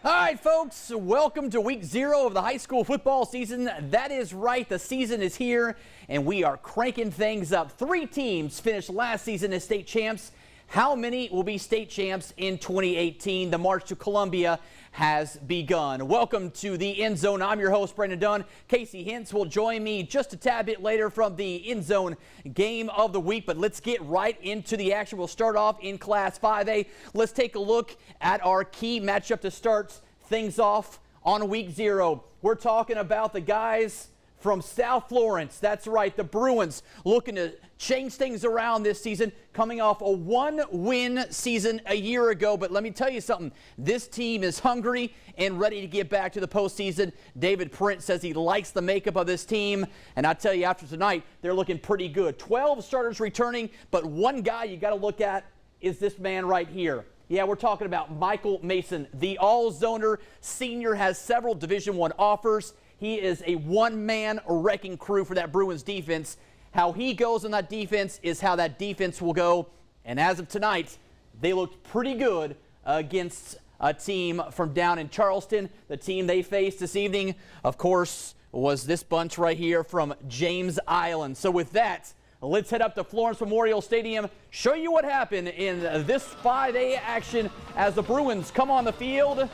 All right, folks, welcome to week 0 of the high school football season. That is right, the season is here, and we are cranking things up. 3 teams finished last season as state champs. How many will be state champs in 2018? The march to Columbia has begun. Welcome to the End Zone. I'm your host, Brandon Dunn. Casey Hintz will join me just a tad bit later from the End Zone game of the week, but let's get right into the action. We'll start off in Class 5A. Let's take a look at our key matchup to start things off on week 0. We're talking about the guys from South Florence. That's right, the Bruins looking to change things around this season, coming off a 1-win season a year ago. But let me tell you something, this team is hungry and ready to get back to the postseason. David Prince says he likes the makeup of this team, and I tell you, after tonight, they're looking pretty good. 12 starters returning, but one guy you got to look at is this man right here. Yeah, we're talking about Michael Mason, the all-zoner senior, has several Division I offers. He is a one-man wrecking crew for that Bruins defense. How he goes on that defense is how that defense will go. And as of tonight, they looked pretty good against a team from down in Charleston. The team they faced this evening, of course, was this bunch right here from James Island. So with that, let's head up to Florence Memorial Stadium, show you what happened in this 5A action as the Bruins come on the field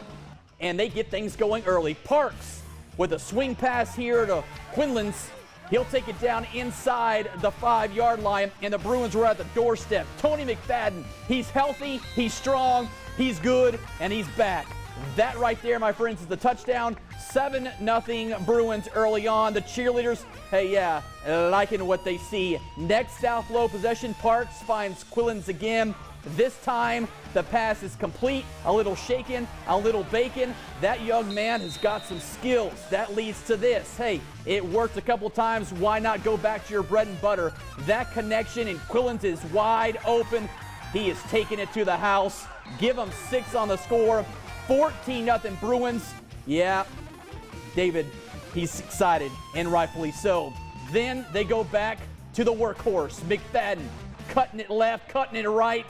and they get things going early. Parks with a swing pass here to Quinlan's. He'll take it down inside the 5-yard line, and the Bruins were at the doorstep. Tony McFadden, he's healthy, he's strong, he's good, and he's back. That right there, my friends, is the touchdown. 7-0 Bruins early on. The cheerleaders, hey, yeah, liking what they see. Next South Low possession, Parks finds Quillens again. This time, the pass is complete, a little shaken, a little bacon. That young man has got some skills. That leads to this. Hey, it worked a couple times. Why not go back to your bread and butter? That connection, and Quillens is wide open. He is taking it to the house. Give him 6 on the score. 14-0 Bruins. Yeah, David, he's excited, and rightfully so. Then they go back to the workhorse, McFadden, cutting it left, cutting it right.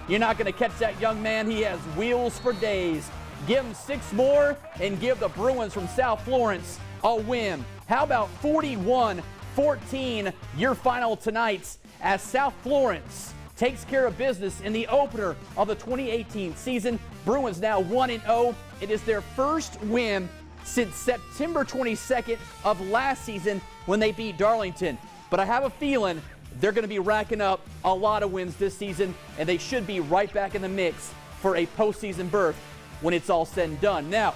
You're not going to catch that young man. He has wheels for days. Give him 6 more and give the Bruins from South Florence a win. How about 41-14, your final tonight, as South Florence takes care of business in the opener of the 2018 season. Bruins now 1-0. It is their first win since September 22nd of last season when they beat Darlington. But I have a feeling they're going to be racking up a lot of wins this season, and they should be right back in the mix for a postseason berth when it's all said and done. Now,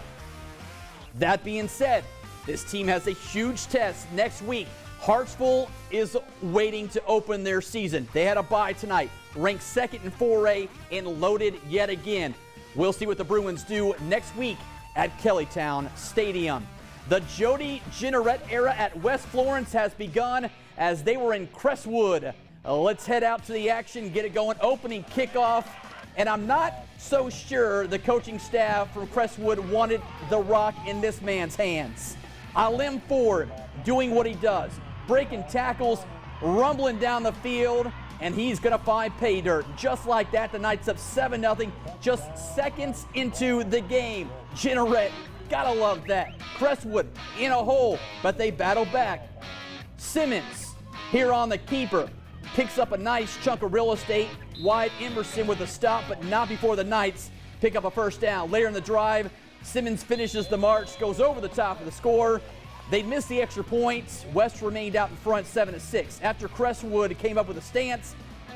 that being said, this team has a huge test next week. Hartsville is waiting to open their season. They had a bye tonight, ranked 2nd in 4A and loaded yet again. We'll see what the Bruins do next week at Kellytown Stadium. The Jody Jeanneret era at West Florence has begun as they were in Crestwood. Let's head out to the action, get it going. Opening kickoff, and I'm not so sure the coaching staff from Crestwood wanted the rock in this man's hands. Alim Ford doing what he does, breaking tackles, rumbling down the field, and he's going to find pay dirt. Just like that, the Knights up 7-0, just seconds into the game. Jeanneret, gotta love that. Crestwood in a hole, but they battle back. Simmons here on the keeper, picks up a nice chunk of real estate. Wyatt Emerson with a stop, but not before the Knights pick up a first down. Later in the drive, Simmons finishes the march, goes over the top of the score. They missed the extra points. West remained out in front 7-6. After Crestwood came up with a stance,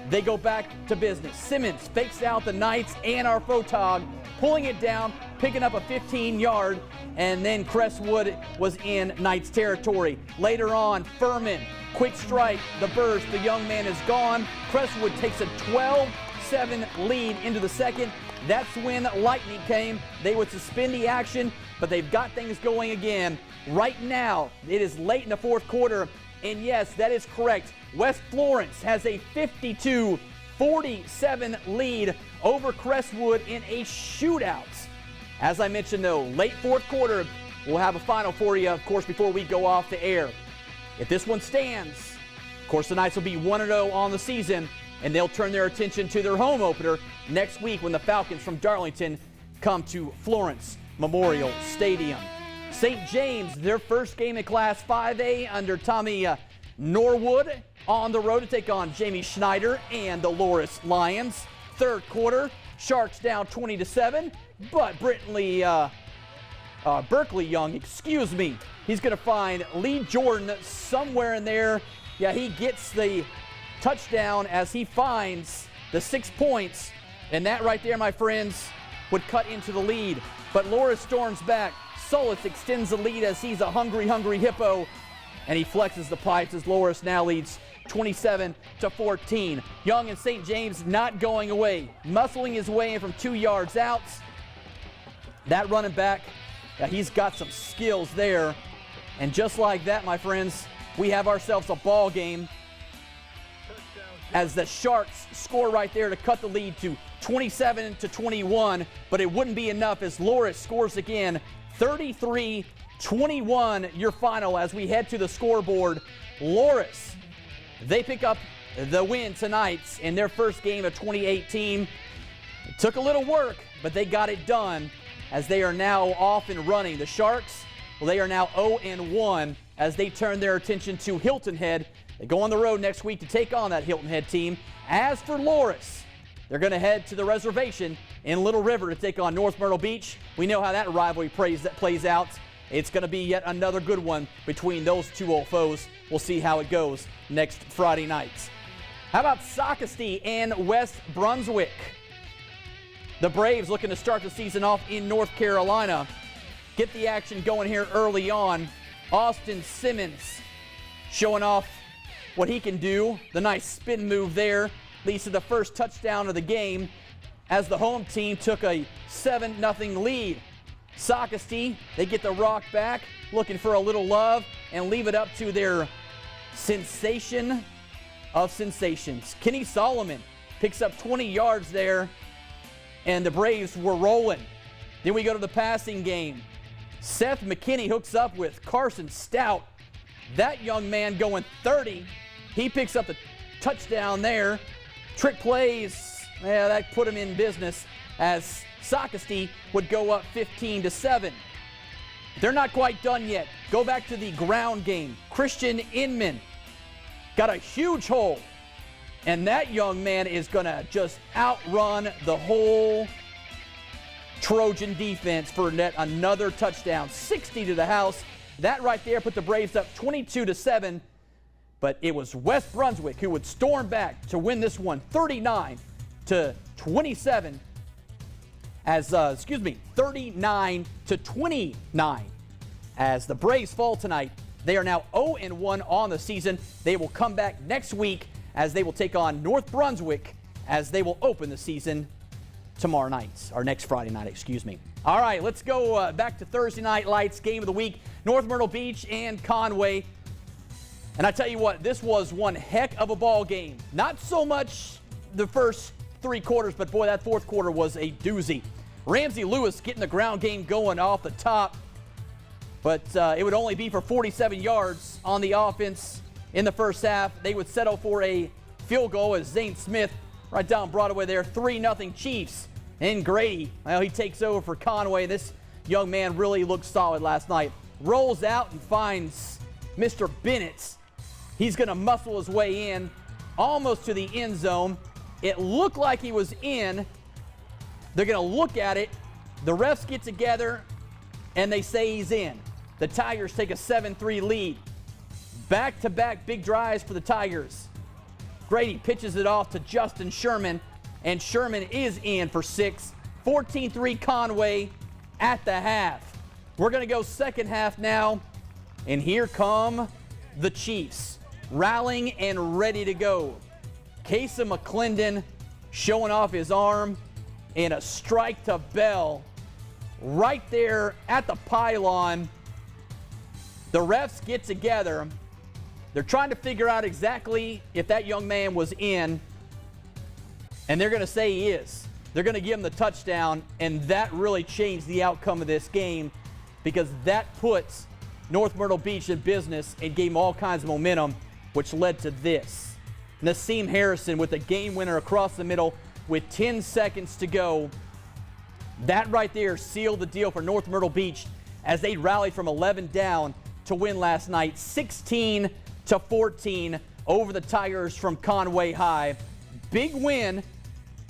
they go back to business. Simmons fakes out the Knights and our Photog, pulling it down, picking up a 15-yard, and then Crestwood was in Knights territory. Later on, Furman, quick strike, the burst, the young man is gone. Crestwood takes a 12-7 lead into the second. That's when lightning came. They would suspend the action, but they've got things going again. Right now, it is late in the fourth quarter, and yes, that is correct. West Florence has a 52-47 lead over Crestwood in a shootout. As I mentioned, though, late fourth quarter, we'll have a final for you, of course, before we go off the air. If this one stands, of course, the Knights will be 1-0 on the season, and they'll turn their attention to their home opener next week when the Falcons from Darlington come to Florence. Memorial Stadium. St. James, their first game in Class 5A under Tommy Norwood, on the road to take on Jamie Schneider and the Loris Lions. Third quarter, Sharks down 20-7, but Berkeley Young, he's going to find Lee Jordan somewhere in there. Yeah, he gets the touchdown as he finds the 6 points, and that right there, my friends, would cut into the lead. But Loris storms back. Solis extends the lead as he's a hungry hippo, and he flexes the pipes as Loris now leads 27-14. Young and St. James not going away, muscling his way in from 2 yards out. That running back, he's got some skills there. And just like that, my friends, we have ourselves a ball game as the Sharks score right there to cut the lead to 27-21. But it wouldn't be enough as Loris scores again. 33-21 your final as we head to the scoreboard. Loris, they pick up the win tonight in their first game of 2018. It took a little work, but they got it done as they are now off and running. The Sharks, well, they are now 0-1 as they turn their attention to Hilton Head. They go on the road next week to take on that Hilton Head team. As for Loris, they're going to head to the reservation in Little River to take on North Myrtle Beach. We know how that rivalry plays out. It's going to be yet another good one between those two old foes. We'll see how it goes next Friday night. How about Socastee and West Brunswick? The Braves looking to start the season off in North Carolina. Get the action going here early on. Austin Simmons showing off what he can do. The nice spin move there leads to the first touchdown of the game as the home team took a 7-0 lead. Socastee, they get the rock back, looking for a little love, and leave it up to their sensation of sensations. Kenny Solomon picks up 20 yards there, and the Braves were rolling. Then we go to the passing game. Seth McKinney hooks up with Carson Stout. That young man going 30. He picks up the touchdown there. Trick plays, yeah, that put him in business as Socastee would go up 15-7. They're not quite done yet. Go back to the ground game. Christian Inman got a huge hole, and that young man is going to just outrun the whole Trojan defense for another touchdown. 60 to the house. That right there put the Braves up 22-7, but it was West Brunswick who would storm back to win this one 39-27. 39-29 as the Braves fall tonight. They are now 0-1 on the season. They will come back next week as they will take on North Brunswick as they will open the season tomorrow night, or next Friday night, excuse me. All right, let's go back to Thursday Night Lights, game of the week, North Myrtle Beach and Conway. And I tell you what, this was one heck of a ball game. Not so much the first 3 quarters, but boy, that fourth quarter was a doozy. Ramsey Lewis getting the ground game going off the top, but it would only be for 47 yards on the offense in the first half. They would settle for a field goal as Zane Smith right down Broadway there, 3-0 Chiefs. And Grady, well, he takes over for Conway. This young man really looked solid last night. Rolls out and finds Mr. Bennett. He's going to muscle his way in almost to the end zone. It looked like he was in. They're going to look at it. The refs get together, and they say he's in. The Tigers take a 7-3 lead. Back-to-back big drives for the Tigers. Grady pitches it off to Justin Sherman, and Sherman is in for 6. 14-3 Conway at the half. We're going to go second half now, and here come the Chiefs, rallying and ready to go. Casey McClendon showing off his arm, and a strike to Bell right there at the pylon. The refs get together. They're trying to figure out exactly if that young man was in, and they're going to say he is. They're going to give him the touchdown, and that really changed the outcome of this game because that puts North Myrtle Beach in business and gave them all kinds of momentum, which led to this. Nassim Harrison with a game winner across the middle with 10 seconds to go. That right there sealed the deal for North Myrtle Beach as they rallied from 11 down to win last night 16-14 over the Tigers from Conway High. Big win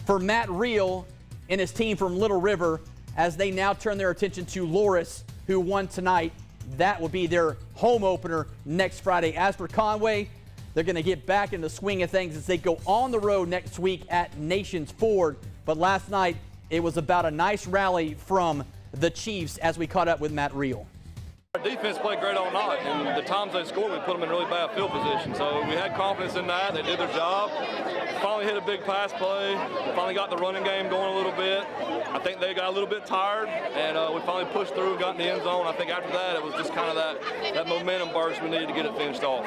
for Matt Reel and his team from Little River as they now turn their attention to Loris, who won tonight. That will be their home opener next Friday. As for Conway, they're going to get back in the swing of things as they go on the road next week at Nations Ford. But last night, it was about a nice rally from the Chiefs as we caught up with Matt Reel. Our defense played great all night, and the times they scored, we put them in really bad field position. So we had confidence in that. They did their job. Finally hit a big pass play. Finally got the running game going a little bit. I think they got a little bit tired, and we finally pushed through and got in the end zone. I think after that, it was just kind of that momentum burst we needed to get it finished off.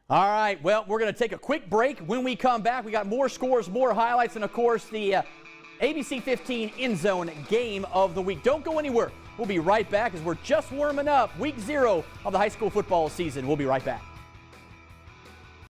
All right, well, we're going to take a quick break. When we come back, we got more scores, more highlights, and, of course, the ABC 15 End Zone Game of the Week. Don't go anywhere. We'll be right back as we're just warming up Week 0 of the high school football season. We'll be right back.